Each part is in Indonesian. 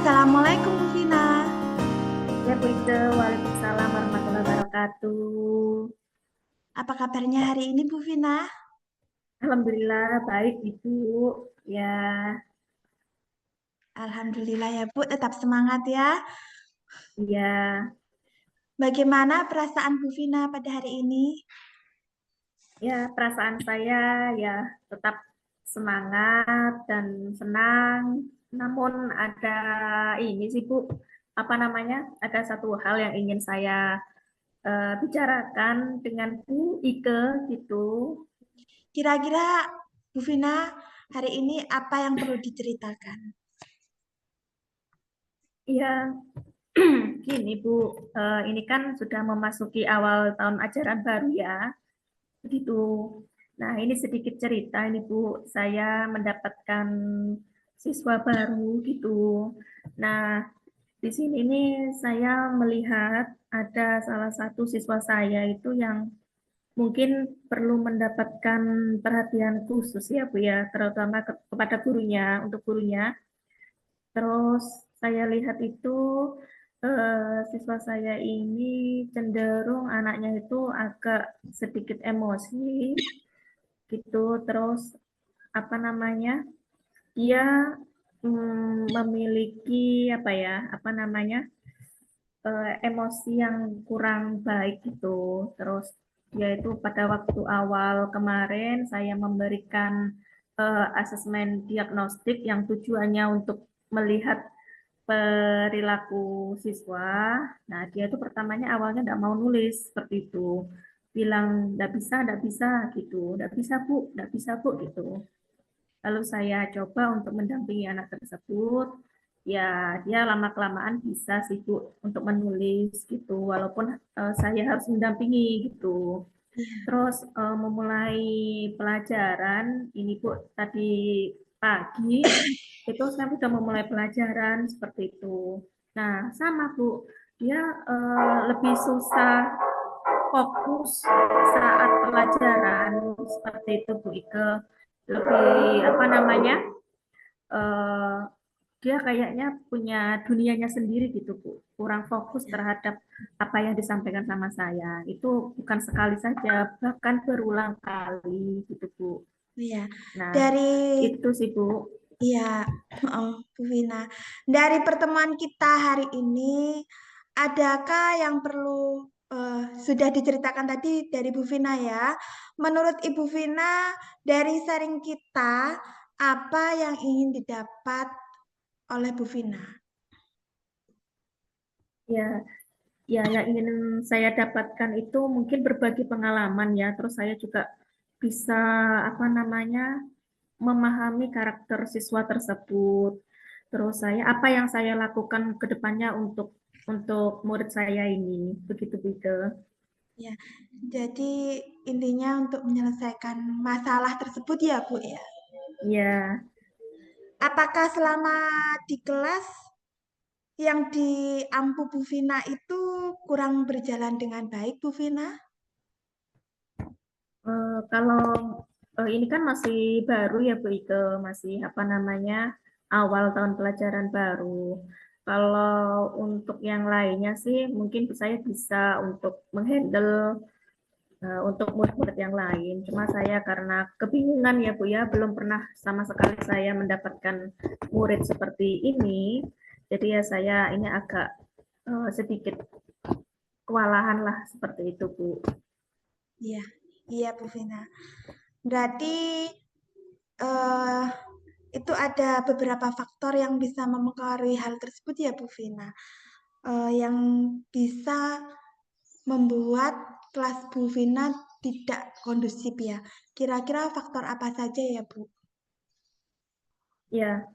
Assalamualaikum Bu Vina. Ya, Bu Ike, Waalaikumsalam warahmatullahi wabarakatuh. Apa kabarnya hari ini Bu Vina? Alhamdulillah baik Ibu. Ya, Alhamdulillah ya Bu, tetap semangat ya. ya, Bagaimana perasaan Bu Vina pada hari ini? ya perasaan saya ya tetap semangat dan senang. Namun ada ini sih Bu, apa namanya? Ada satu hal yang ingin saya bicarakan dengan Bu Ike gitu. Kira-kira Bu Vina hari ini apa yang perlu diceritakan? Iya, gini Bu, ini kan sudah memasuki awal tahun ajaran baru ya. Begitu. Nah, ini sedikit cerita ini Bu, saya mendapatkan siswa baru gitu. Nah, di sini nih saya melihat ada salah satu siswa saya itu yang mungkin perlu mendapatkan perhatian khusus ya Bu ya, terutama kepada gurunya, untuk gurunya. Terus saya lihat itu siswa saya ini cenderung anaknya itu agak sedikit emosi gitu. Terus apa namanya? Dia memiliki apa ya? Apa namanya? Emosi yang kurang baik gitu. Terus yaitu pada waktu awal kemarin saya memberikan asesmen diagnostik yang tujuannya untuk melihat perilaku siswa. Nah, dia itu pertamanya awalnya tidak mau nulis seperti itu. Bilang, tidak bisa gitu. Tidak bisa bu gitu. Lalu saya coba untuk mendampingi anak tersebut. Ya, dia lama-kelamaan bisa sih Bu untuk menulis gitu. Walaupun saya harus mendampingi gitu. Terus memulai pelajaran ini Bu tadi pagi itu saya sudah memulai pelajaran seperti itu. Nah, sama Bu, dia lebih susah fokus saat pelajaran seperti itu Bu Ike. Lebih apa namanya? eh, Dia kayaknya punya dunianya sendiri gitu Bu. Kurang fokus terhadap apa yang disampaikan sama saya. Itu bukan sekali saja, bahkan berulang kali gitu Bu. Iya, Nah, dari itu sih Bu. iya, Bu Vina. Dari pertemuan kita hari ini, adakah yang perlu sudah diceritakan tadi dari Bu Vina ya? Menurut Ibu Vina, dari sharing kita, apa yang ingin didapat oleh Bu Vina? Ya, ya yang ingin saya dapatkan itu mungkin berbagi pengalaman ya. Terus saya juga bisa apa namanya memahami karakter siswa tersebut. Terus apa yang saya lakukan ke depannya untuk murid saya ini. Begitu begitu. Ya, jadi intinya untuk menyelesaikan masalah tersebut ya, Bu ya. Ya, Apakah selama di kelas yang di Ampu Bu Vina itu kurang berjalan dengan baik, Bu Vina? kalau ini kan masih baru ya Bu Ike, masih apa namanya awal tahun pelajaran baru. Kalau untuk yang lainnya sih mungkin saya bisa untuk menghandle untuk murid-murid yang lain. Cuma saya karena kebingungan ya Bu ya, belum pernah sama sekali saya mendapatkan murid seperti ini. Jadi ya saya ini agak sedikit kewalahan lah seperti itu Bu. Iya, iya Bu Vina. Berarti eh, itu ada beberapa faktor yang bisa mempengaruhi hal tersebut ya Bu Vina. Yang bisa membuat kelas Bu Vina tidak kondusif ya. Kira-kira faktor apa saja ya Bu? Ya,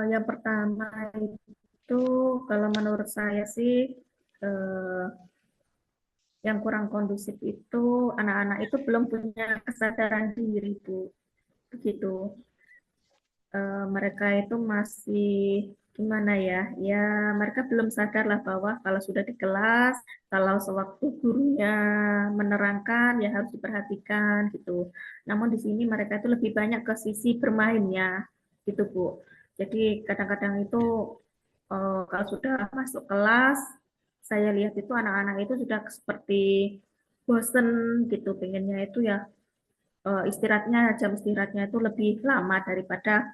yang pertama itu kalau menurut saya sih eh, yang kurang kondusif itu anak-anak itu belum punya kesadaran diri Bu. Begitu. Mereka itu masih gimana ya? Ya, mereka belum sadar lah bahwa kalau sudah di kelas, kalau sewaktu gurunya menerangkan ya harus diperhatikan gitu. Namun di sini mereka itu lebih banyak ke sisi bermainnya gitu Bu. Jadi kadang-kadang itu Kalau sudah masuk kelas, saya lihat itu anak-anak itu sudah seperti bosen gitu, pengennya itu ya istirahatnya, jam istirahatnya itu lebih lama daripada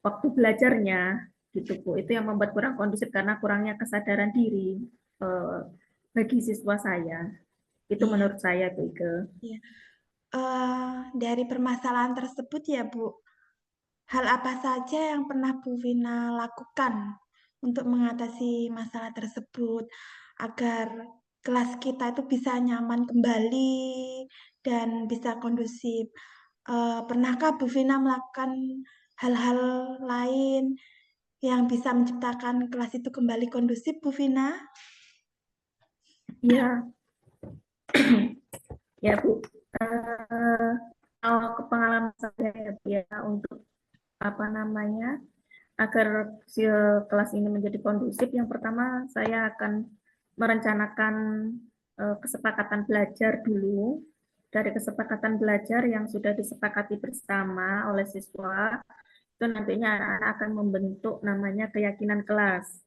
waktu belajarnya gitu Bu. Itu yang membuat kurang kondusif karena kurangnya kesadaran diri eh, bagi siswa saya. Itu Iya, menurut saya Bu Ike. iya. Dari permasalahan tersebut ya, Bu, hal apa saja yang pernah Bu Vina lakukan untuk mengatasi masalah tersebut agar kelas kita itu bisa nyaman kembali dan bisa kondusif? Pernahkah Bu Vina melakukan hal-hal lain yang bisa menciptakan kelas itu kembali kondusif, Bu Vina? Ya, ya Bu. Eh, Kalau ke pengalaman saya ya untuk apa namanya agar si kelas ini menjadi kondusif, yang pertama saya akan merencanakan kesepakatan belajar dulu. Dari kesepakatan belajar yang sudah disepakati bersama oleh siswa, itu nantinya anak-anak akan membentuk namanya keyakinan kelas.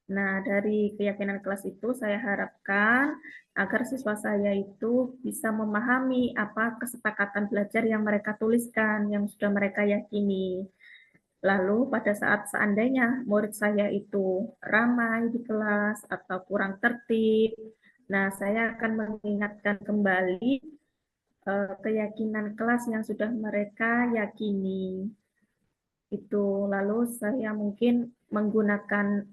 Nah, dari keyakinan kelas itu saya harapkan agar siswa saya itu bisa memahami apa kesepakatan belajar yang mereka tuliskan, yang sudah mereka yakini. Lalu pada saat seandainya murid saya itu ramai di kelas atau kurang tertib, nah saya akan mengingatkan kembali keyakinan kelas yang sudah mereka yakini. Itu lalu saya mungkin menggunakan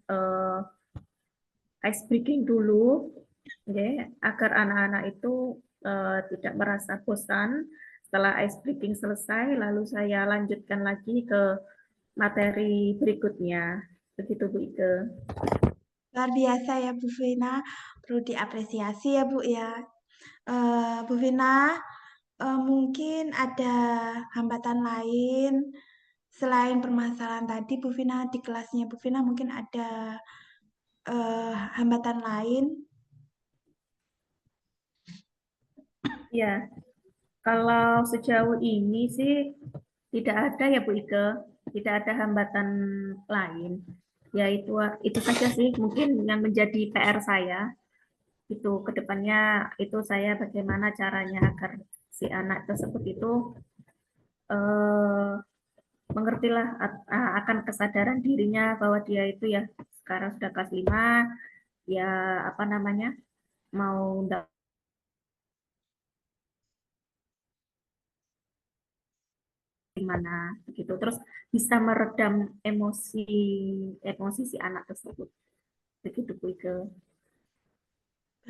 ice breaking dulu, ya, agar anak-anak itu tidak merasa bosan. Setelah ice breaking selesai, lalu saya lanjutkan lagi ke materi berikutnya. Begitu Bu Ike. Luar biasa ya Bu Vina, perlu diapresiasi ya Bu ya. Bu Vina, mungkin ada hambatan lain selain permasalahan tadi Bu Vina di kelasnya Bu Vina mungkin ada hambatan lain. Ya, kalau sejauh ini sih tidak ada ya Bu Ike, tidak ada hambatan lain. Ya itu saja sih mungkin yang menjadi PR saya. Itu kedepannya itu saya bagaimana caranya agar si anak tersebut itu eh, mengertilah akan kesadaran dirinya bahwa dia itu ya sekarang sudah kelas 5, ya apa namanya mau gimana begitu, terus bisa meredam emosi emosi si anak tersebut begitu Bu Ike.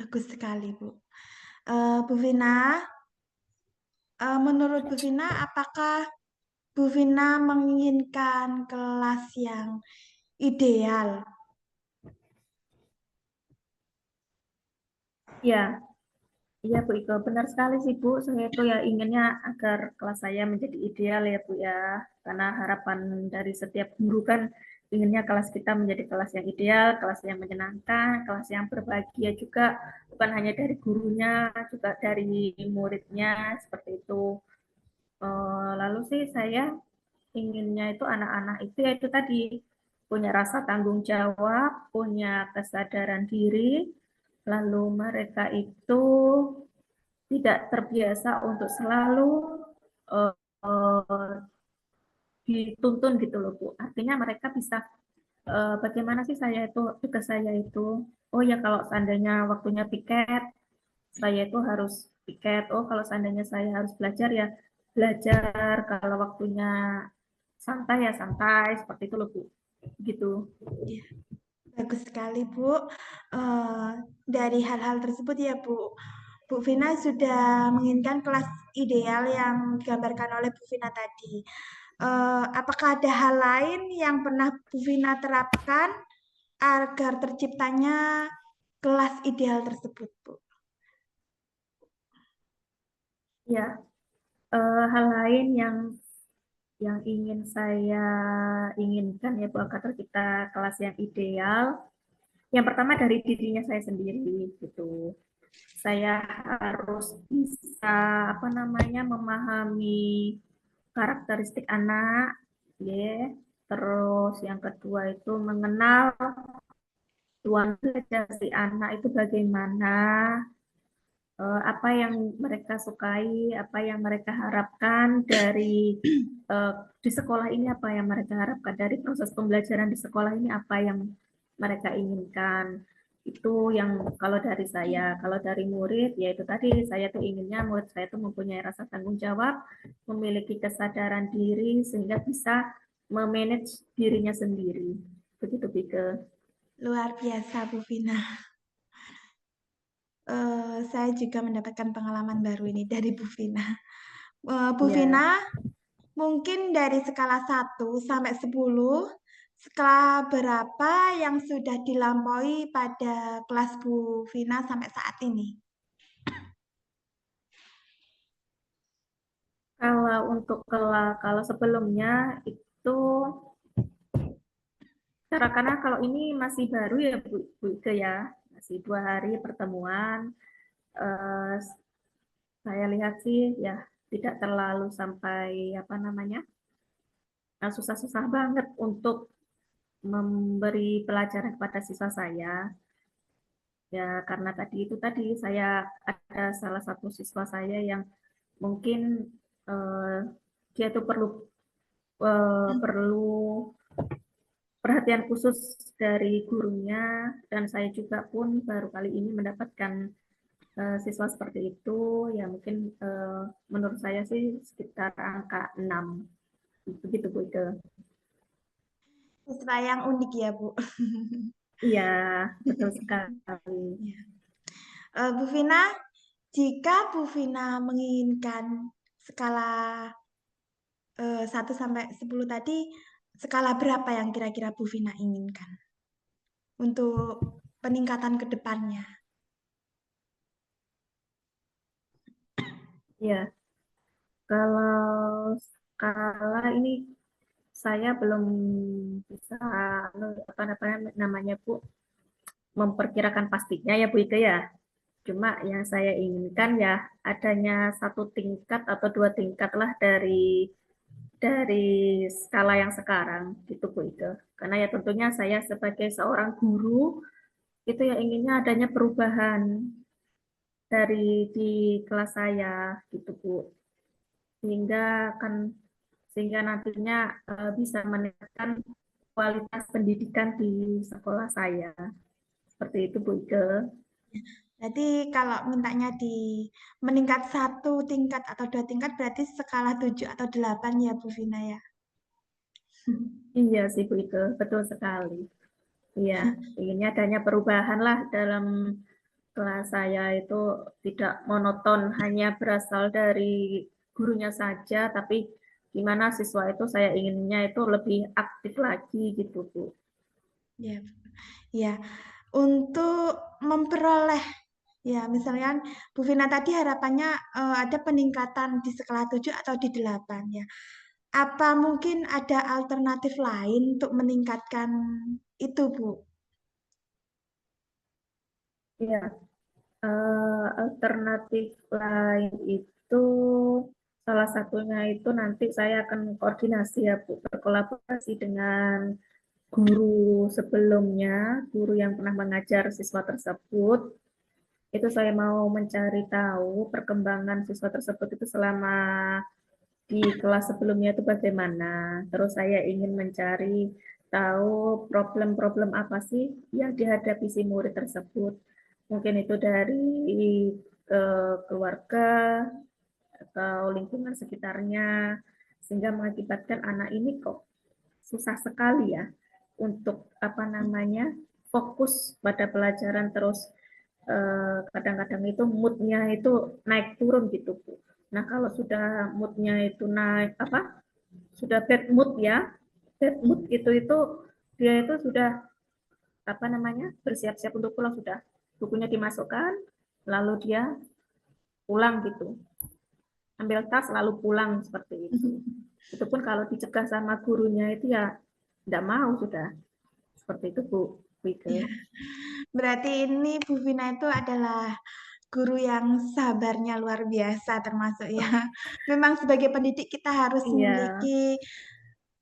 Bagus sekali Bu. Bu Vina, menurut Bu Vina apakah Bu Vina menginginkan kelas yang ideal? Ya, iya Bu Ike, benar sekali sih Bu. Saya itu ya inginnya agar kelas saya menjadi ideal ya Bu ya. Karena harapan dari setiap guru kan inginnya kelas kita menjadi kelas yang ideal, kelas yang menyenangkan, kelas yang berbahagia juga. Bukan hanya dari gurunya, juga dari muridnya, seperti itu. Lalu sih saya inginnya itu anak-anak itu ya itu tadi punya rasa tanggung jawab, punya kesadaran diri, lalu mereka itu tidak terbiasa untuk selalu uh, uh, dituntun gitu loh Bu. Artinya mereka bisa bagaimana sih saya itu tugas saya itu, oh ya kalau seandainya waktunya piket, saya itu harus piket. Oh kalau seandainya saya harus belajar ya belajar. Kalau waktunya santai ya santai seperti itu loh Bu. Gitu. Ya, bagus sekali Bu. Eh, dari hal-hal tersebut ya Bu, Bu Vina sudah menginginkan kelas ideal yang digambarkan oleh Bu Vina tadi. Apakah ada hal lain yang pernah Bu Vina terapkan agar terciptanya kelas ideal tersebut, Bu? Ya, hal lain yang ingin saya inginkan ya Bu agar kita kelas yang ideal. Yang pertama dari dirinya saya sendiri gitu. Saya harus bisa apa namanya memahami karakteristik anak, ya. Terus Terus yang kedua itu mengenal ruang belajar si anak itu bagaimana, apa yang mereka sukai, apa yang mereka harapkan dari eh, di sekolah ini, apa yang mereka harapkan dari proses pembelajaran di sekolah ini, apa yang mereka inginkan. Itu yang kalau dari saya. Kalau dari murid, yaitu tadi saya tuh inginnya murid saya tuh mempunyai rasa tanggung jawab, memiliki kesadaran diri sehingga bisa memanage dirinya sendiri. Begitu, Bike. Luar biasa, Bu Vina. Saya juga mendapatkan pengalaman baru ini dari Bu Vina. Bu Ya. Vina, mungkin dari skala 1 sampai 10, skala berapa yang sudah dilampaui pada kelas Bu Vina sampai saat ini? Kalau untuk kalau sebelumnya itu karena kalau ini masih baru ya Bu Ike ya, masih 2 hari pertemuan. Eh, saya lihat sih ya tidak terlalu sampai apa namanya susah-susah banget untuk memberi pelajaran kepada siswa saya. Ya karena tadi saya ada salah satu siswa saya yang mungkin eh, dia tuh perlu perhatian khusus dari gurunya, dan saya juga pun baru kali ini mendapatkan siswa seperti itu. Ya mungkin menurut saya sih sekitar angka 6 begitu Bu Ike. Siswa yang unik ya, Bu. Iya, betul sekali. Ya. Bu Vina, jika Bu Vina menginginkan skala 1 sampai 10 tadi, skala berapa yang kira-kira Bu Vina inginkan untuk peningkatan ke depannya? Ya, kalau skala ini saya belum bisa apa namanya Bu memperkirakan pastinya ya Bu Ike ya. Cuma yang saya inginkan ya adanya 1 tingkat atau 2 tingkat lah dari skala yang sekarang gitu Bu Ike. Karena ya tentunya saya sebagai seorang guru itu ya inginnya adanya perubahan dari di kelas saya gitu Bu. Sehingga kan sehingga nantinya bisa meningkatkan kualitas pendidikan di sekolah saya. Seperti itu Bu Ike. Jadi kalau mintanya di meningkat 1 tingkat atau 2 tingkat berarti skala 7 atau 8 ya Bu Vina ya. Iya sih Bu Ike, betul sekali. Iya, inginnya adanya perubahan lah dalam kelas saya itu tidak monoton hanya berasal dari gurunya saja, tapi gimana siswa itu saya inginnya itu lebih aktif lagi gitu Bu. Ya, ya. Untuk memperoleh ya misalnya Bu Vina tadi harapannya ada peningkatan di skala 7 atau di 8 ya. Apa mungkin ada alternatif lain untuk meningkatkan itu, Bu? Iya, alternatif lain itu salah satunya itu nanti saya akan koordinasi ya Bu, berkolaborasi dengan guru sebelumnya, guru yang pernah mengajar siswa tersebut. Itu saya mau mencari tahu perkembangan siswa tersebut itu selama di kelas sebelumnya itu bagaimana. Terus saya ingin mencari tahu problem-problem apa sih yang dihadapi si murid tersebut. Mungkin itu dari keluarga atau lingkungan sekitarnya, sehingga mengakibatkan anak ini kok susah sekali ya untuk apa namanya fokus pada pelajaran, terus kadang-kadang itu moodnya itu naik turun gitu Bu. Nah kalau sudah moodnya itu naik apa sudah bad mood ya, bad mood itu dia itu sudah apa namanya bersiap-siap untuk pulang, sudah bukunya dimasukkan lalu dia pulang gitu, ambil tas lalu pulang seperti itu. Itu pun kalau dicegah sama gurunya itu ya tidak mau sudah seperti itu Bu Wike. Ya, berarti ini Bu Vina itu adalah guru yang sabarnya luar biasa termasuk ya. Memang sebagai pendidik kita harus Iya, memiliki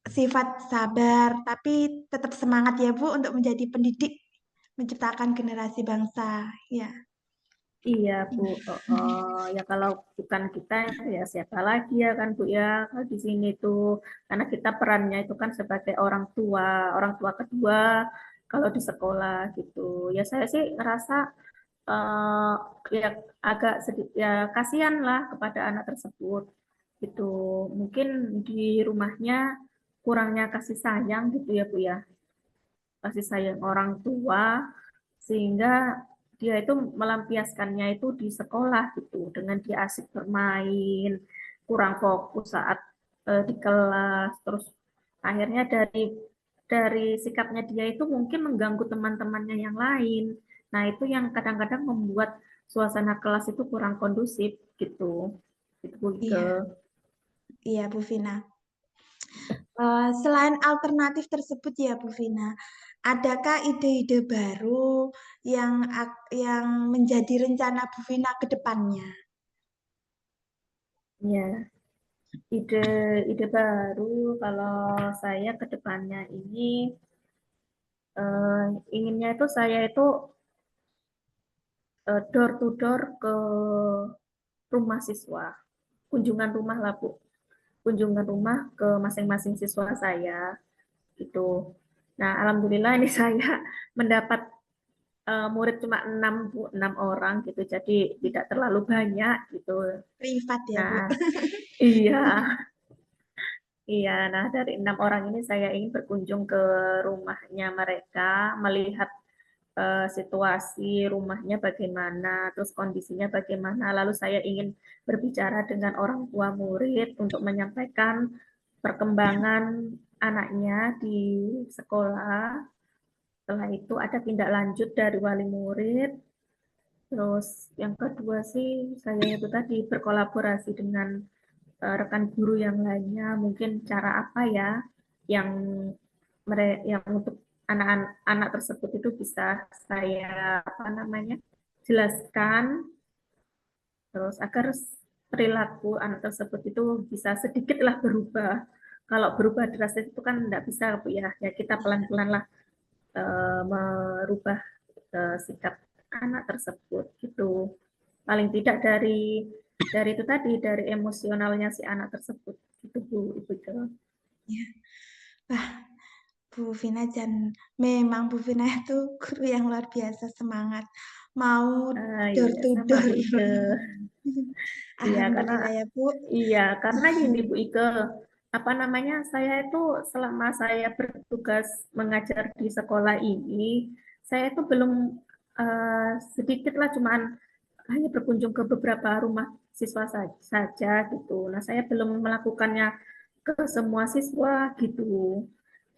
sifat sabar, tapi tetap semangat ya Bu untuk menjadi pendidik, menciptakan generasi bangsa. Ya. Iya, Bu. Ya kalau bukan kita, ya siapa lagi ya kan, Bu ya. Kalau di sini tuh, karena kita perannya itu kan sebagai orang tua kedua kalau di sekolah gitu. Ya saya sih ngerasa eh, ya agak sedikit ya kasihan lah kepada anak tersebut gitu. Mungkin di rumahnya kurangnya kasih sayang gitu ya, Bu ya. Kasih sayang orang tua sehingga dia itu melampiaskannya itu di sekolah gitu dengan dia asik bermain, kurang fokus saat di kelas, terus akhirnya dari sikapnya dia itu mungkin mengganggu teman-temannya yang lain. Nah, itu yang kadang-kadang membuat suasana kelas itu kurang kondusif gitu. Gitu Bu Ike. Iya, iya Bu Vina. Selain alternatif tersebut ya Bu Vina, adakah ide-ide baru yang menjadi rencana Bu Vina ke depannya? Ya, ide-ide baru kalau saya ke depannya ini inginnya itu saya itu door to door ke rumah siswa, kunjungan rumah lah Bu, kunjungan rumah ke masing-masing siswa saya gitu. Nah, alhamdulillah ini saya mendapat murid cuma 6 Bu, 6 orang gitu, jadi tidak terlalu banyak gitu. Privat ya Bu. Nah, iya, iya. Nah, dari 6 orang ini saya ingin berkunjung ke rumahnya mereka, melihat situasi rumahnya bagaimana, terus kondisinya bagaimana. Lalu saya ingin berbicara dengan orang tua murid untuk menyampaikan perkembangan anaknya di sekolah. Setelah itu ada tindak lanjut dari wali murid. Terus yang kedua sih saya itu tadi berkolaborasi dengan rekan guru yang lainnya. Mungkin cara apa ya yang yang untuk anak-anak tersebut itu bisa saya apa namanya jelaskan terus agar perilaku anak tersebut itu bisa sedikitlah berubah. Kalau berubah drastis itu kan tidak bisa Bu ya. Ya kita pelan-pelan lah merubah sikap anak tersebut gitu. Paling tidak dari itu tadi dari emosionalnya si anak tersebut gitu Bu Ibu. Ya. Wah, Bu Vina dan memang Bu Vina itu guru yang luar biasa semangat. Mau door Iya to sama door. Bu Ike. Iya, karena Alhamdulillah ya Bu. gini Bu Ike, apa namanya? Saya itu selama saya bertugas mengajar di sekolah ini, saya itu belum sedikit lah cuman hanya berkunjung ke beberapa rumah siswa saja gitu. Nah, saya belum melakukannya ke semua siswa gitu.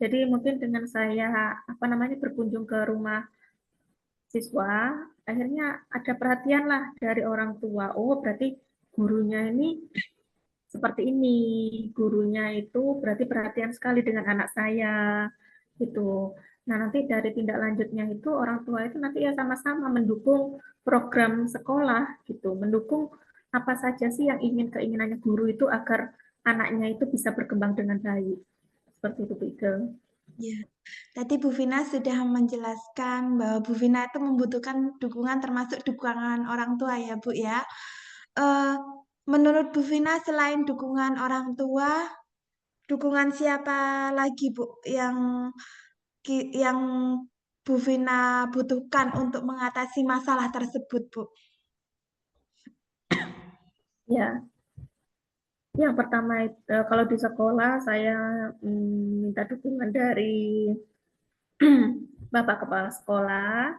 Jadi mungkin dengan saya apa namanya berkunjung ke rumah siswa, akhirnya ada perhatian lah dari orang tua. Oh, berarti gurunya ini seperti ini. Gurunya itu berarti perhatian sekali dengan anak saya. Gitu. Nah, nanti dari tindak lanjutnya itu orang tua itu nanti ya sama-sama mendukung program sekolah gitu, mendukung apa saja sih yang keinginannya guru itu agar anaknya itu bisa berkembang dengan baik. Seperti itu, Bu Ike. Ya, tadi Bu Vina sudah menjelaskan bahwa Bu Vina itu membutuhkan dukungan termasuk dukungan orang tua ya Bu ya. Eh, Menurut Bu Vina selain dukungan orang tua, dukungan siapa lagi Bu yang Bu Vina butuhkan untuk mengatasi masalah tersebut Bu? Ya, yang pertama kalau di sekolah saya minta dukungan dari Bapak Kepala Sekolah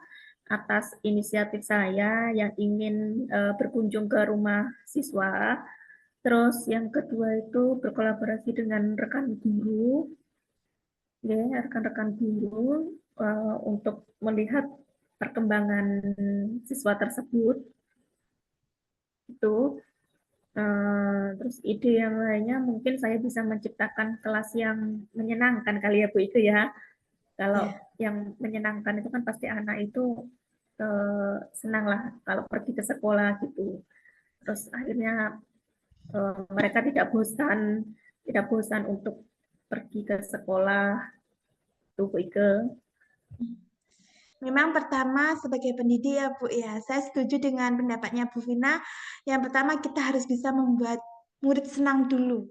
atas inisiatif saya yang ingin berkunjung ke rumah siswa. Terus yang kedua itu berkolaborasi dengan rekan guru, ya, rekan-rekan guru untuk melihat perkembangan siswa tersebut. Itu terus ide yang lainnya mungkin saya bisa menciptakan kelas yang menyenangkan kali ya Bu itu ya. Kalau Ya, yang menyenangkan itu kan pasti anak itu senang lah kalau pergi ke sekolah gitu. Terus akhirnya mereka tidak bosan untuk pergi ke sekolah tuh Bu Ike. Memang pertama sebagai pendidik ya Bu ya, saya setuju dengan pendapatnya Bu Vina. Yang pertama kita harus bisa membuat murid senang dulu,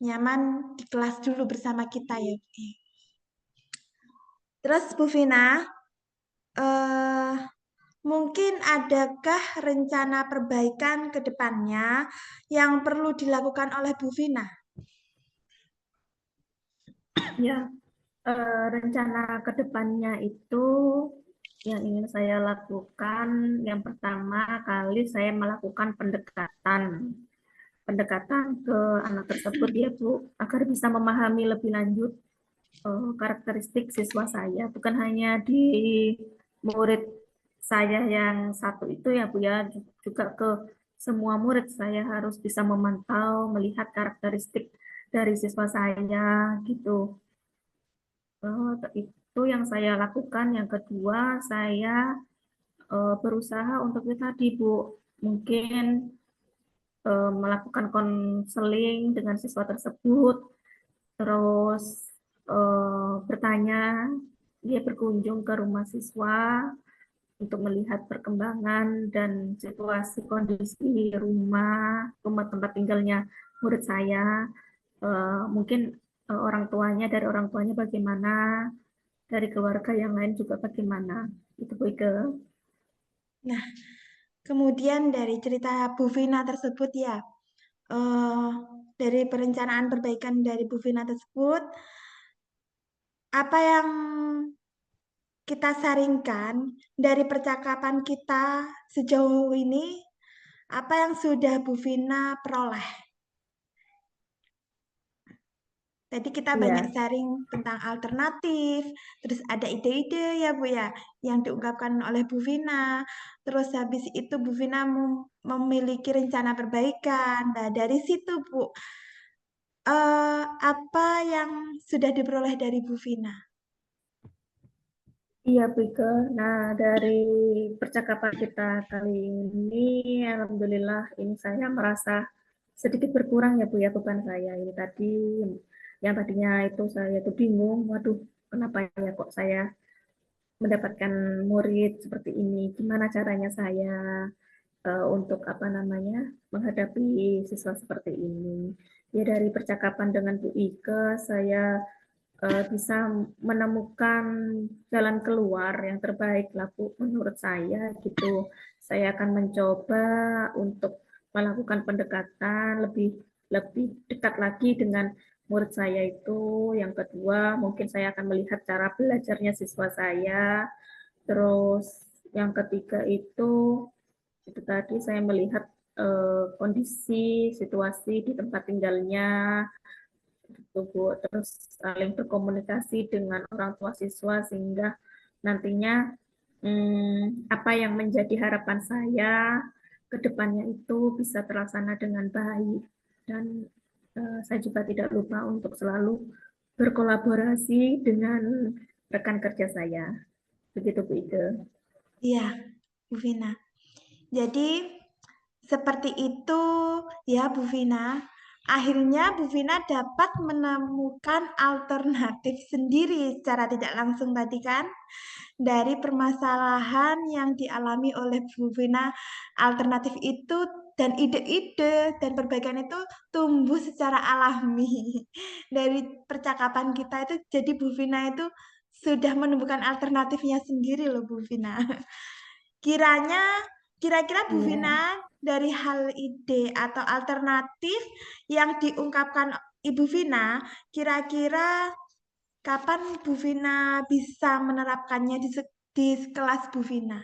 nyaman di kelas dulu bersama kita ya Bu ya. Terus Bu Vina, eh, mungkin adakah rencana perbaikan ke depannya yang perlu dilakukan oleh Bu Vina? Ya, rencana ke depannya itu yang ingin saya lakukan, yang pertama kali saya melakukan pendekatan pendekatan ke anak tersebut ya Bu, agar bisa memahami lebih lanjut karakteristik siswa saya, bukan hanya di murid saya yang satu itu ya Bu ya, juga ke semua murid saya harus bisa memantau, melihat karakteristik dari siswa saya gitu. Itu yang saya lakukan. Yang kedua, saya berusaha untuk itu tadi Bu, mungkin melakukan konseling dengan siswa tersebut, terus bertanya, dia berkunjung ke rumah siswa untuk melihat perkembangan dan situasi kondisi rumah rumah tempat tinggalnya murid saya. Mungkin orang tuanya dari orang tuanya bagaimana, dari keluarga yang lain juga bagaimana. Itu Bu Ike. Nah, kemudian dari cerita Bu Vina tersebut ya, eh, dari perencanaan perbaikan dari Bu Vina tersebut, apa yang kita saringkan dari percakapan kita sejauh ini, apa yang sudah Bu Vina peroleh? Tadi kita banyak Iya, sharing tentang alternatif, terus ada ide-ide ya Bu ya, yang diungkapkan oleh Bu Vina. Terus habis itu Bu Vina memiliki rencana perbaikan. Nah dari situ Bu, apa yang sudah diperoleh dari Bu Vina? iya Bu Ike. Nah, dari percakapan kita kali ini, Alhamdulillah ini saya merasa sedikit berkurang ya Bu ya beban saya. Ini tadi yang tadinya itu saya itu bingung, waduh kenapa ya kok saya mendapatkan murid seperti ini? Gimana caranya saya untuk apa namanya menghadapi siswa seperti ini? Ya dari percakapan dengan Bu Ike, saya bisa menemukan jalan keluar yang terbaik lah Bu menurut saya gitu. Saya akan mencoba untuk melakukan pendekatan lebih lebih dekat lagi dengan murid saya itu. Yang kedua, mungkin saya akan melihat cara belajarnya siswa saya. Terus yang ketiga itu tadi saya melihat kondisi situasi di tempat tinggalnya gitu Bu. Terus saling berkomunikasi dengan orang tua siswa sehingga nantinya apa yang menjadi harapan saya ke depannya itu bisa terlaksana dengan baik. Dan saya juga tidak lupa untuk selalu berkolaborasi dengan rekan kerja saya. Begitu Bu Ike. Iya, Bu Vina. Jadi seperti itu ya Bu Vina. Akhirnya Bu Vina dapat menemukan alternatif sendiri secara tidak langsung tadi kan dari permasalahan yang dialami oleh Bu Vina. Alternatif itu dan ide-ide dan perbaikan itu tumbuh secara alami. Dari percakapan kita itu jadi Bu Vina itu sudah menemukan alternatifnya sendiri loh Bu Vina. Kiranya, kira-kira Bu Iya, Vina dari hal ide atau alternatif yang diungkapkan Ibu Vina, kira-kira kapan Bu Vina bisa menerapkannya di kelas Bu Vina?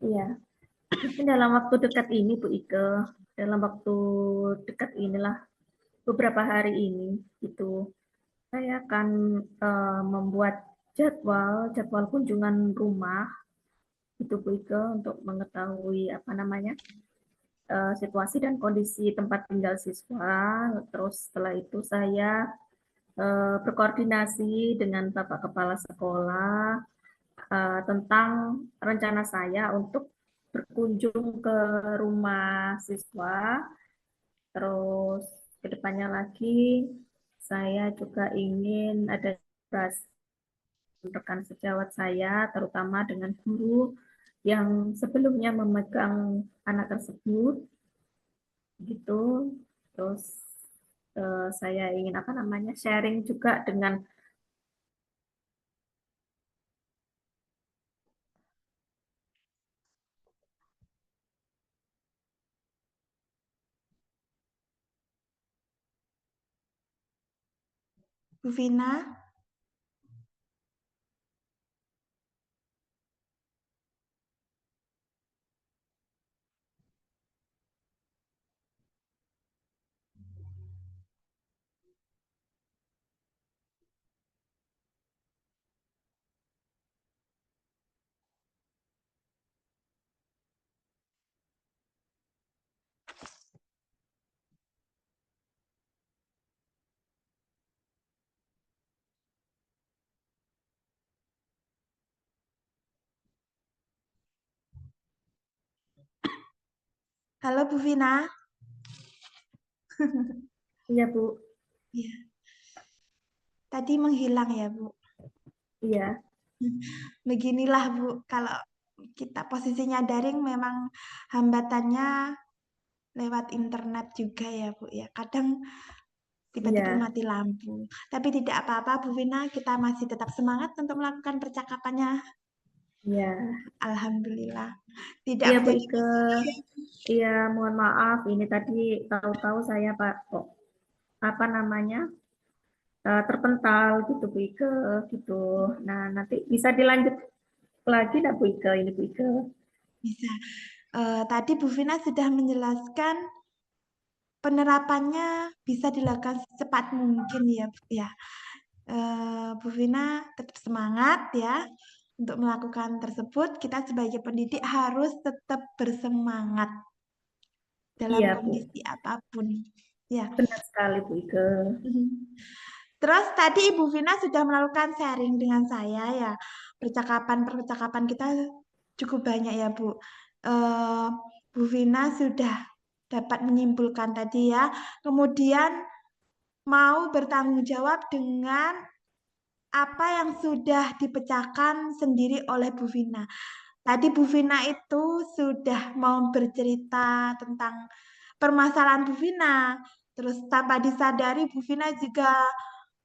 iya. Mungkin dalam waktu dekat ini Bu Ike, dalam waktu dekat inilah beberapa hari ini itu saya akan membuat jadwal jadwal kunjungan rumah itu Bu Ike untuk mengetahui apa namanya situasi dan kondisi tempat tinggal siswa. Terus setelah itu saya berkoordinasi dengan Bapak Kepala Sekolah tentang rencana saya untuk berkunjung ke rumah siswa. Terus ke depannya lagi saya juga ingin ada kolaborasi rekan sejawat saya, terutama dengan guru yang sebelumnya memegang anak tersebut, gitu. Terus saya ingin apa namanya sharing juga dengan Bu Vina. Halo Bu Vina. iya Bu, Iya, tadi menghilang ya Bu. iya, Beginilah Bu, kalau kita posisinya daring memang hambatannya lewat internet juga ya Bu ya. Kadang tiba-tiba iya, mati lampu. Tapi tidak apa-apa Bu Vina, kita masih tetap semangat untuk melakukan percakapannya. iya, Alhamdulillah. Tidak iya Bu menjadi Ike, masalah ya. iya mohon maaf ini tadi tahu-tahu saya Pak kok apa namanya terpental gitu Bu Ike gitu. Nah nanti bisa dilanjut lagi nggak Bu Ike ini Bu Ike? Bisa. Tadi Bu Vina sudah menjelaskan penerapannya bisa dilakukan secepat mungkin ya Bu ya. Bu Vina tetap semangat ya untuk melakukan tersebut. Kita sebagai pendidik harus tetap bersemangat dalam Iya Bu, kondisi apapun. Ya. benar sekali Bu Ike. Terus tadi Ibu Vina sudah melakukan sharing dengan saya ya. Percakapan-percakapan kita cukup banyak ya Bu. Eh, Bu Vina sudah dapat menyimpulkan tadi ya. Kemudian mau bertanggung jawab dengan apa yang sudah dipecahkan sendiri oleh Bu Vina. Tadi Bu Vina itu sudah mau bercerita tentang permasalahan Bu Vina. Terus tanpa disadari Bu Vina juga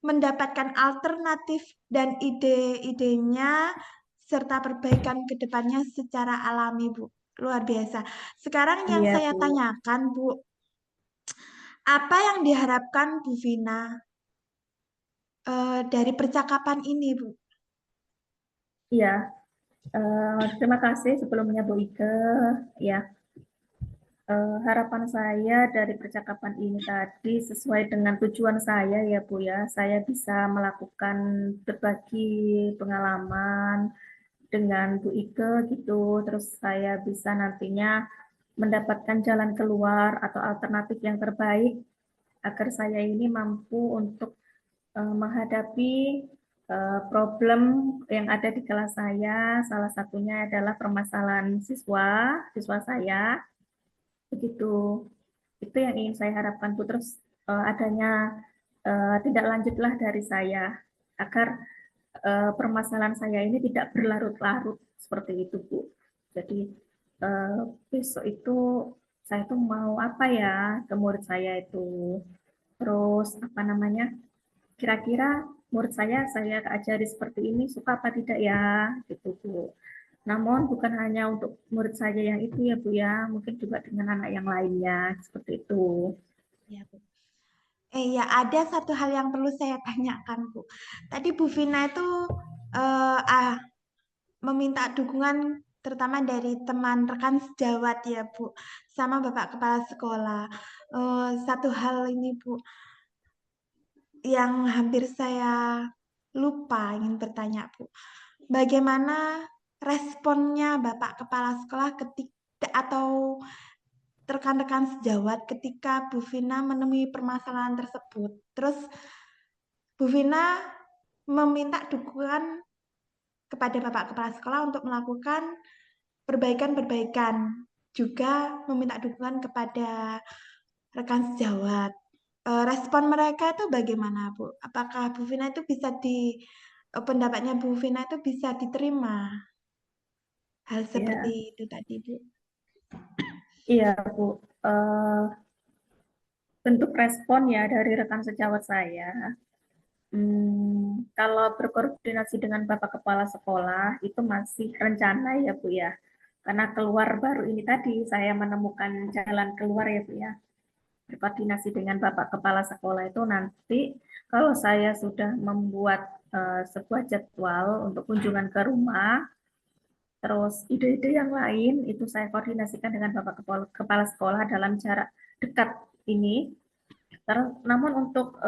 mendapatkan alternatif dan ide-idenya serta perbaikan ke depannya secara alami Bu. Luar biasa. Sekarang yang Iya saya Bu, tanyakan Bu, apa yang diharapkan Bu Vina dari percakapan ini Bu? iya. Terima kasih sebelumnya Bu Ike. Ya, harapan saya dari percakapan ini tadi sesuai dengan tujuan saya ya Bu ya. Saya bisa melakukan berbagi pengalaman dengan Bu Ike gitu. Terus saya bisa nantinya mendapatkan jalan keluar atau alternatif yang terbaik agar saya ini mampu untuk menghadapi problem yang ada di kelas saya. Salah satunya adalah permasalahan siswa saya. Begitu. Itu yang ingin saya harapkan, Bu. Terus adanya tidak lanjutlah dari saya agar permasalahan saya ini tidak berlarut-larut seperti itu, Bu. Jadi eh, besok itu saya tuh mau apa ya ke murid saya itu. Terus apa namanya? Kira-kira murid saya ajari seperti ini suka apa tidak ya, gitu Bu. Namun bukan hanya untuk murid saya yang itu ya Bu ya, mungkin juga dengan anak yang lainnya seperti itu. Ya, Bu. Ya, ada satu hal yang perlu saya tanyakan, Bu. Tadi Bu Vina itu eh, ah, meminta dukungan terutama dari teman rekan sejawat ya, Bu, sama Bapak Kepala Sekolah. Satu hal ini, Bu, yang hampir saya lupa ingin bertanya, Bu. Bagaimana responnya Bapak Kepala Sekolah ketika atau rekan-rekan sejawat ketika Bu Vina menemui permasalahan tersebut? Terus Bu Vina meminta dukungan kepada Bapak Kepala Sekolah untuk melakukan perbaikan-perbaikan. Juga meminta dukungan kepada rekan sejawat. respon mereka itu bagaimana, Bu? Apakah Bu Vina itu bisa pendapatnya Bu Vina itu bisa diterima hal seperti Ya, itu tadi, Bu? iya Bu. Eh, Bentuk respon ya dari rekan sejawat saya. Kalau berkoordinasi dengan Bapak Kepala Sekolah itu masih rencana ya Bu ya. Karena keluar baru ini tadi saya menemukan jalan keluar ya Bu ya. Berkoordinasi dengan Bapak Kepala Sekolah itu nanti kalau saya sudah membuat sebuah jadwal untuk kunjungan ke rumah, terus ide-ide yang lain itu saya koordinasikan dengan Bapak Kepala Sekolah dalam jarak dekat ini. Namun untuk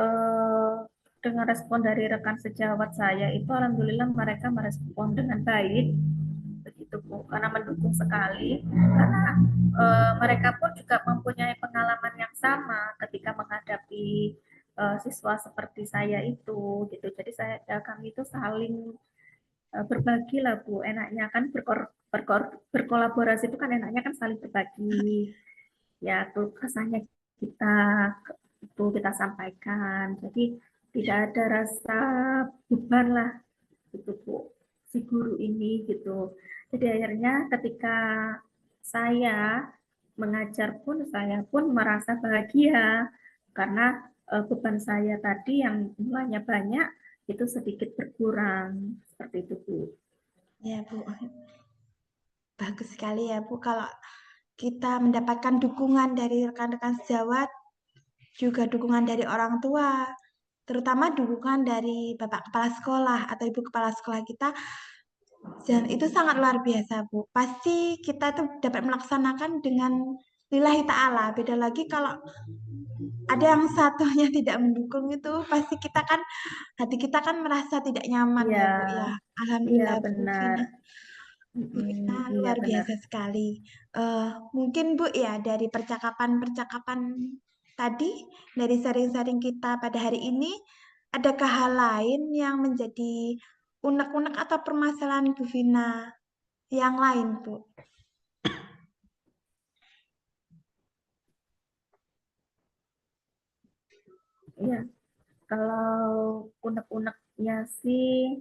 dengan respon dari rekan sejawat saya itu alhamdulillah mereka merespon dengan baik begitu Bu, karena mendukung sekali karena mereka pun juga mempunyai pengalaman yang sama ketika menghadapi siswa seperti saya itu gitu. Jadi kami itu saling berbagi lah Bu. Enaknya kan berkolaborasi itu kan enaknya kan saling berbagi ya tuh kesannya kita itu kita sampaikan. Jadi tidak ada rasa beban lah gitu Bu si guru ini gitu. Jadi akhirnya ketika saya mengajar pun saya pun merasa bahagia karena beban saya tadi yang mulanya banyak itu sedikit berkurang seperti itu Bu. Ya, Bu. Bagus sekali ya, Bu. Kalau kita mendapatkan dukungan dari rekan-rekan sejawat, juga dukungan dari orang tua, terutama dukungan dari Bapak Kepala Sekolah atau Ibu Kepala Sekolah kita, dan itu sangat luar biasa, Bu. Pasti kita itu dapat melaksanakan dengan lillahi ta'ala. Beda lagi kalau ada yang satunya tidak mendukung itu, pasti kita kan, hati kita kan merasa tidak nyaman Iya, ya, Bu, ya. iya Alhamdulillah, Bu benar. Vina. Bu Vina Iya luar benar. biasa sekali. Eh, Mungkin Bu ya dari percakapan-percakapan tadi, dari sharing-sharing kita pada hari ini, adakah hal lain yang menjadi unek-unek atau permasalahan Bu Vina yang lain, Bu? Iya, kalau unek-uneknya sih,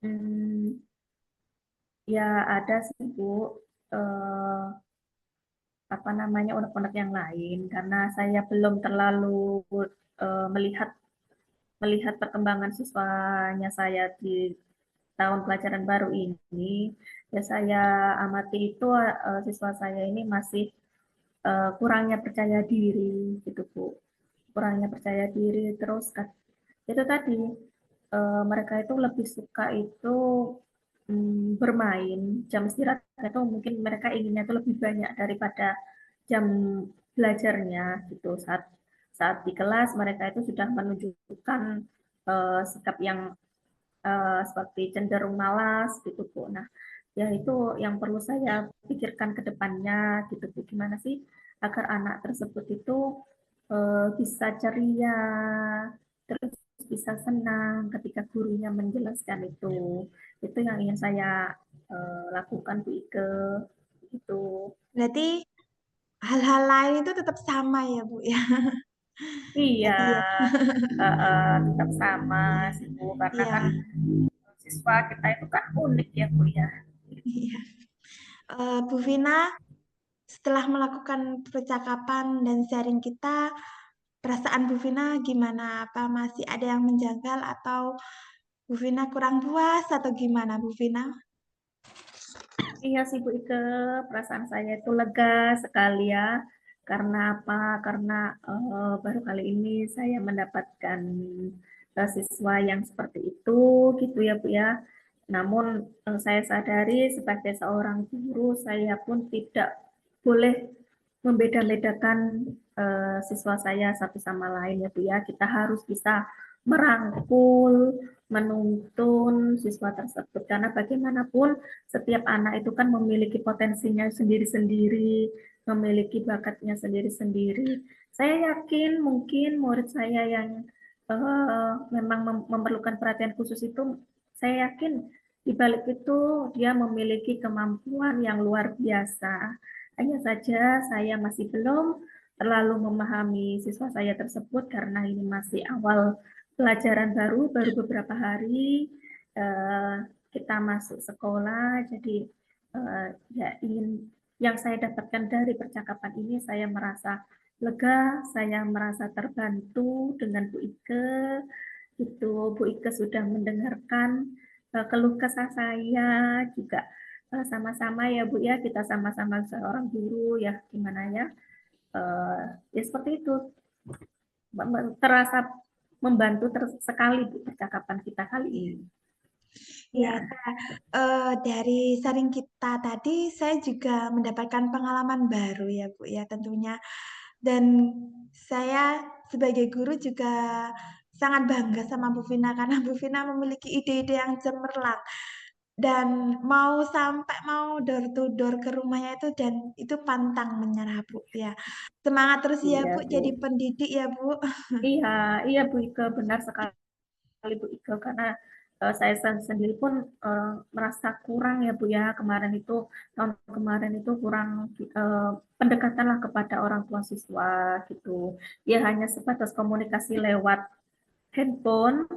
hmm, ya ada sih Bu. Eh, Apa namanya unek-unek yang lain karena saya belum terlalu melihat melihat perkembangan siswanya saya di tahun pelajaran baru ini. Ya saya amati itu siswa saya ini masih kurangnya percaya diri gitu Bu. Kurangnya percaya diri terus itu tadi mereka itu lebih suka itu bermain jam istirahat itu mungkin mereka inginnya itu lebih banyak daripada jam belajarnya gitu saat saat di kelas mereka itu sudah menunjukkan sikap yang seperti cenderung malas gitu Bu. Nah, ya itu yang perlu saya pikirkan ke depannya gitu Bu. Gimana sih agar anak tersebut itu bisa ceria, terus bisa senang ketika gurunya menjelaskan itu. Itu yang ingin saya lakukan Bu Ike. Itu. Berarti hal-hal lain itu tetap sama ya, Bu ya. Iya, Tadi ya. tetap sama Iya. sih Bu, karena Iya. kan siswa kita itu kan unik ya Bu ya. Iya. Bu Vina, setelah melakukan percakapan dan sharing kita, perasaan Bu Vina gimana? Apa masih ada yang menjanggal atau Bu Vina kurang puas atau gimana Bu Vina? Iya sih Bu Ike, perasaan saya itu lega sekali ya. Karena apa? Karena baru kali ini saya mendapatkan siswa yang seperti itu, gitu ya Bu ya. Namun saya sadari sebagai seorang guru, saya pun tidak boleh membeda-bedakan siswa saya satu sama lain ya Bu ya. Kita harus bisa merangkul, menuntun siswa tersebut karena bagaimanapun setiap anak itu kan memiliki potensinya sendiri-sendiri, memiliki bakatnya sendiri-sendiri. Saya yakin mungkin murid saya yang memang memerlukan perhatian khusus itu, saya yakin di balik itu dia memiliki kemampuan yang luar biasa. Hanya saja saya masih belum terlalu memahami siswa saya tersebut karena ini masih awal pelajaran baru, baru beberapa hari eh, kita masuk sekolah, jadi ya ingin yang saya dapatkan dari percakapan ini saya merasa lega, saya merasa terbantu dengan Bu Ike. Itu Bu Ike sudah mendengarkan keluh kesah saya juga sama-sama ya Bu ya, kita sama-sama seorang guru ya, gimana ya, eh, ya seperti itu, terasa membantu sekali Bu percakapan kita kali ini Iya, ya. dari sharing kita tadi, saya juga mendapatkan pengalaman baru ya, Bu, ya tentunya. Dan saya sebagai guru juga sangat bangga sama Bu Vina karena Bu Vina memiliki ide-ide yang cemerlang dan mau door to door ke rumahnya itu dan itu pantang menyerah, Bu, ya. Semangat terus ya, Iya Bu, Bu, jadi pendidik ya, Bu. iya iya Bu Ike, benar sekali Bu Ike, karena saya sendiri pun merasa kurang ya Bu ya, kemarin itu, tahun kemarin itu kurang eh, pendekatan lah kepada orang tua siswa gitu, ya hanya sebatas komunikasi lewat handphone,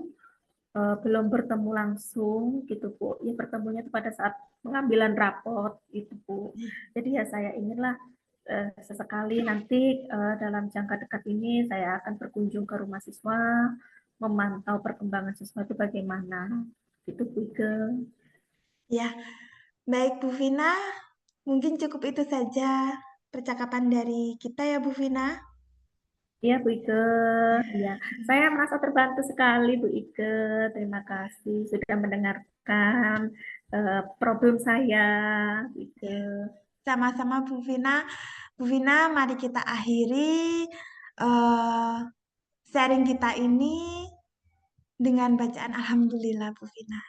belum bertemu langsung gitu Bu. Ya pertemunya itu pada saat pengambilan rapot gitu Bu. Jadi ya saya inginlah sesekali nanti dalam jangka dekat ini saya akan berkunjung ke rumah siswa, memantau perkembangan siswa itu bagaimana. Gitu Bu Ike. Ya, baik Bu Vina, mungkin cukup itu saja percakapan dari kita ya Bu Vina. Iya Bu Ike, ya saya merasa terbantu sekali Bu Ike. Terima kasih sudah mendengarkan problem saya, Bu Ike. Ya, sama-sama Bu Vina. Bu Vina, mari kita akhiri eh, sharing kita ini dengan bacaan Alhamdulillah Bu Vina.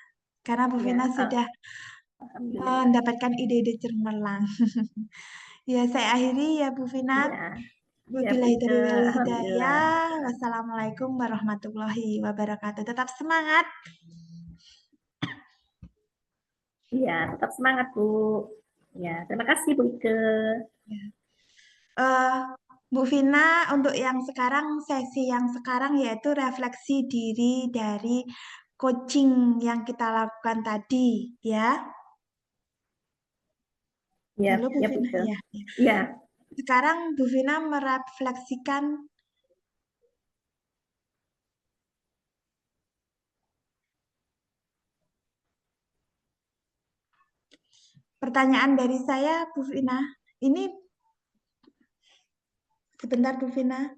Karena Bu Vina Ya, sudah alhamdulillah. mendapatkan ide-ide cemerlang. Ya, saya akhiri ya Bu Vina. Iya, ya Bu Wabillahi Ike, taufiq wal alhamdulillah. hidayah. Wassalamualaikum warahmatullahi wabarakatuh. Tetap semangat. Iya, tetap semangat Bu. Ya, terima kasih Bu Ike. eh Bu Vina, untuk yang sekarang, sesi yang sekarang yaitu refleksi diri dari coaching yang kita lakukan tadi, ya. Ya, Halo Bu ya Bu Vina, Ike. ya. Ya. Iya, Sekarang Bu Vina merefleksikan pertanyaan dari saya, Bu Vina. Ini sebentar Bu Vina.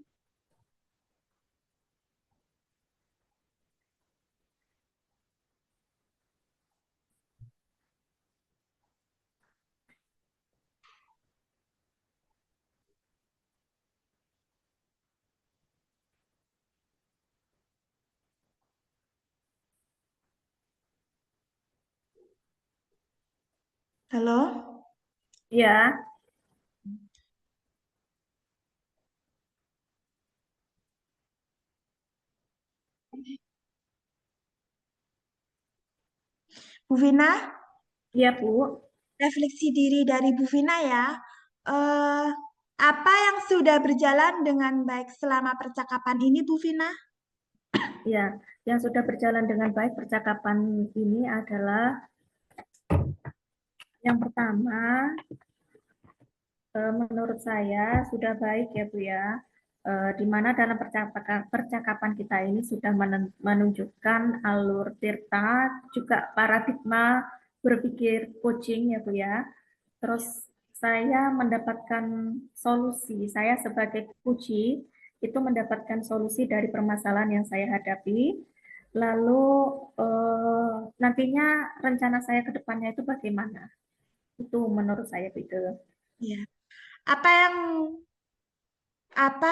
Halo, iya, Bu Vina. iya Bu. Refleksi diri dari Bu Vina ya. Eh, apa yang sudah berjalan dengan baik selama percakapan ini, Bu Vina? Iya, yang sudah berjalan dengan baik percakapan ini adalah yang pertama, menurut saya sudah baik ya Bu ya, di mana dalam percakapan kita ini sudah menunjukkan alur tirta, juga paradigma berpikir coaching ya Bu ya. Terus saya mendapatkan solusi, saya sebagai coach itu mendapatkan solusi dari permasalahan yang saya hadapi. Lalu nantinya rencana saya ke depannya itu bagaimana? Itu menurut saya itu. Ya. Apa yang apa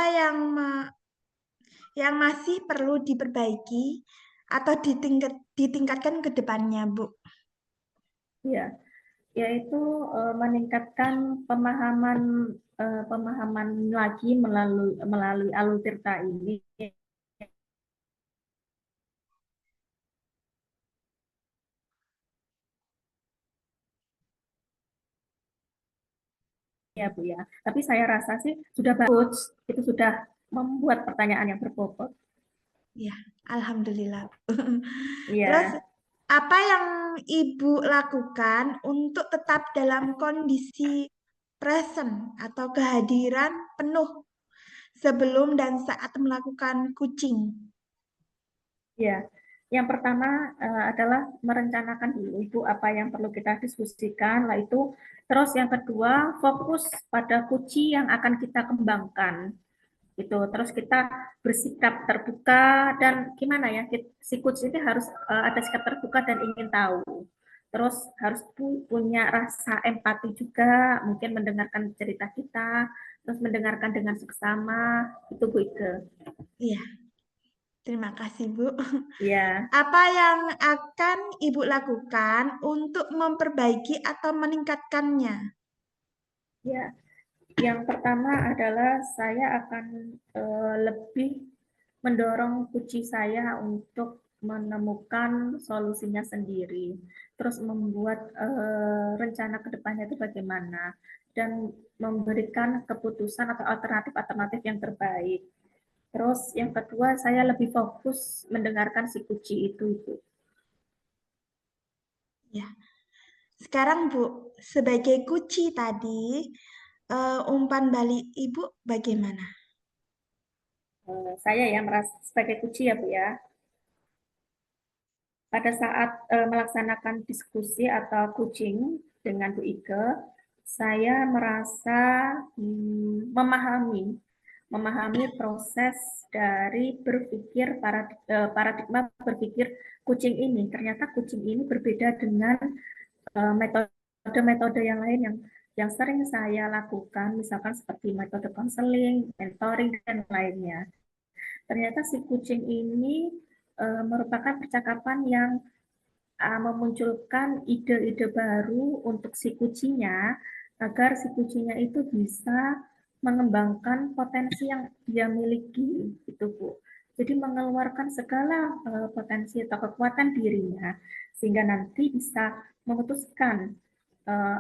yang masih perlu diperbaiki atau ditingkatkan ke depannya, Bu? Ya, yaitu meningkatkan pemahaman pemahaman lagi melalui alur tirta ini, ya Bu ya. Tapi saya rasa sih sudah bagus, itu sudah membuat pertanyaan yang berbobot. Ya, alhamdulillah. Terus Iya, apa yang Ibu lakukan untuk tetap dalam kondisi present atau kehadiran penuh sebelum dan saat melakukan kucing? iya. Yang pertama adalah merencanakan dulu Ibu apa yang perlu kita diskusikan, lah itu. Terus yang kedua, fokus pada kunci yang akan kita kembangkan. Gitu. Terus kita bersikap terbuka dan gimana ya, si coach ini harus ada sikap terbuka dan ingin tahu. Terus harus punya rasa empati juga, mungkin mendengarkan cerita kita, terus mendengarkan dengan seksama, itu Bu Ike. Iya, terima kasih Bu. Ya, Apa yang akan Ibu lakukan untuk memperbaiki atau meningkatkannya? ya. Yang pertama adalah saya akan lebih mendorong kunci saya untuk menemukan solusinya sendiri, terus membuat rencana ke depannya itu bagaimana, dan memberikan keputusan atau alternatif-alternatif yang terbaik. Terus yang kedua, saya lebih fokus mendengarkan si kunci itu. Ya, sekarang Bu, sebagai kuci tadi, umpan balik Ibu bagaimana? Saya ya merasa sebagai kunci ya Bu ya, pada saat melaksanakan diskusi atau coaching dengan Bu Ike, saya merasa memahami proses dari berpikir paradigma berpikir kucing ini. Ternyata kucing ini berbeda dengan metode-metode yang lain yang sering saya lakukan, misalkan seperti metode konseling, mentoring dan lainnya. Ternyata si kucing ini merupakan percakapan yang memunculkan ide-ide baru untuk si kucingnya agar si kucingnya itu bisa mengembangkan potensi yang dia miliki itu Bu. Jadi mengeluarkan segala potensi atau kekuatan dirinya sehingga nanti bisa memutuskan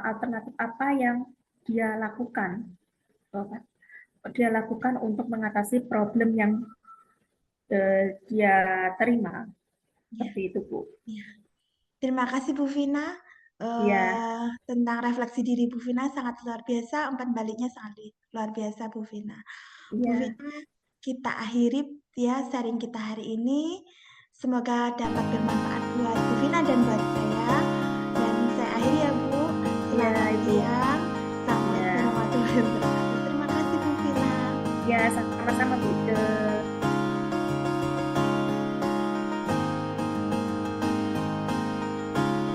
alternatif apa yang dia lakukan. Dia lakukan untuk mengatasi problem yang dia terima. Ya, Seperti itu Bu. ya. Terima kasih Bu Vina. Iya, Tentang refleksi diri Bu Vina sangat luar biasa, umpan baliknya sangat luar biasa Bu Vina. Bu iya, Vina, kita akhiri ya sharing kita hari ini. Semoga dapat bermanfaat buat Bu Vina dan buat saya. Dan saya akhiri ya Bu. iya Selamat Ibu. siang. Assalamualaikum Iya. warahmatullahi wabarakatuh. Terima kasih Bu Vina. Ya, sama-sama Bu Ike.